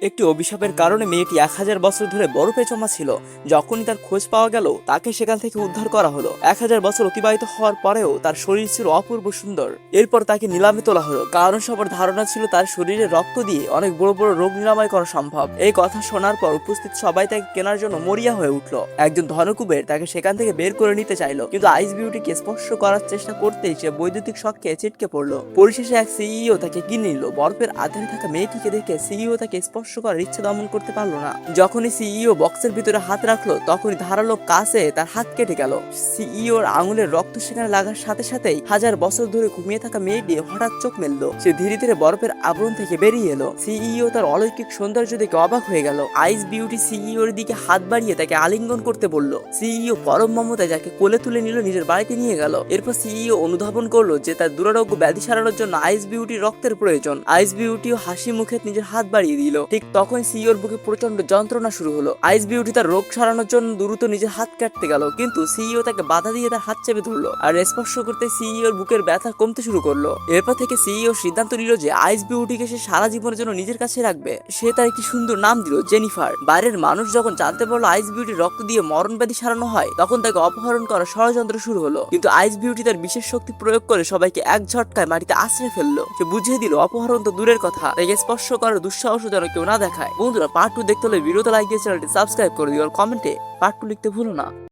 একটি অভিশাপের কারণে মেয়েটি 1000 বছর ধরে বরফে জমা ছিল। যখনই তার খোঁজ পাওয়া গেল, তাকে সেখান থেকে উদ্ধার করা হলো। 1000 বছর অতিবাহিত হওয়ার পরেও তার শরীর ছিল অপূর্ব সুন্দর। এরপর তাকে নিলামে তোলা হলো, কারণ সবার ধারণা ছিল তার শরীরে রক্ত দিয়ে অনেক বড় বড় রোগ নিরাময় করা সম্ভব। এই কথা শোনার পর উপস্থিত সবাই তাকে কেনার জন্য মরিয়া হয়ে উঠলো। একজন ধনকুবের তাকে সেখান থেকে বের করে নিতে চাইলো, কিন্তু আইস বিউটিকে স্পর্শ করার চেষ্টা করতেই সে বৈদ্যুতিক শককে ছিটকে পড়লো। পরিশেষে এক সিইও তাকে কিনে নিল। বরফের আধারে থাকা মেয়েটিকে দেখে সিইও তাকে স্পর্শ করার ইচ্ছা দমন করতে পারলো না। যখনই সিইও বক্সের ভিতরে হাত রাখলো, তখনই ধারালো কাছে তার হাত কেটে গেল। সিইওর আঙুলের রক্ত সেখানে লাগার সাথে সাথেই 1000 বছর ধরে ঘুমিয়ে থাকা মেয়েটি হঠাৎ চোখ মেললো। সে ধীরে ধীরে বরফের আবরণ থেকে বেরিয়ে এলো। সিইও তার অলৌকিক সৌন্দর্য দেখে অবাক হয়ে গেল। আইস বিউটি সিইওর দিকে হাত বাড়িয়ে তাকে আলিঙ্গন করতে বলল। সিইও পরম মমতায় যাকে কোলে তুলে নিল, নিজের বাড়িতে নিয়ে গেল। এরপর সিইও অনুধাবন করলো যে তার দুরারোগ্য ব্যাধি সারানোর জন্য আইস বিউটির রক্তের প্রয়োজন। আইস বিউটিও হাসি মুখে নিজের হাত বাড়িয়ে দিল। ঠিক তখন সিইওর বুকে প্রচন্ড যন্ত্রণা শুরু হলো। আইস বিউটি তার রোগ সারানোর জন্য দ্রুত নিজের হাত কাটতে গেল, কিন্তু সিইও তাকে বাধা দিয়ে তার হাত চেপে ধরলো আর স্পর্শ করতে সিইওর বুকের ব্যথা কমতে শুরু করলো। এরপর থেকে সিইও সিদ্ধান্ত নিল যে আইস বিউটিকে সে সারা জীবনের জন্য নিজের কাছে রাখবে। সে তার একটি সুন্দর নাম দিল জেনিফার। বাইরের মানুষ যখন জানতে পারলো আইস বিউটির রক্ত দিয়ে মরণ ব্যাধি সারানো হয়, তখন তাকে অপহরণ করার ষড়যন্ত্র শুরু হলো। কিন্তু আইস বিউটি তার বিশেষ শক্তি প্রয়োগ করে সবাইকে এক ঝটকায় মাটিতে আশ্রয় ফেললো। সে বুঝিয়ে দিল অপহরণ তো দূরের কথা, তাকে স্পর্শ করার দুঃসাহস যেন কেউ না দেখায়। বন্ধুরা, পার্ট 2 দেখতে হলে ভিডিওতে লাইক দিয়ে চ্যানেলটি সাবস্ক্রাইব করে দিও আর কমেন্টে পার্ট 2 লিখতে ভুলো না।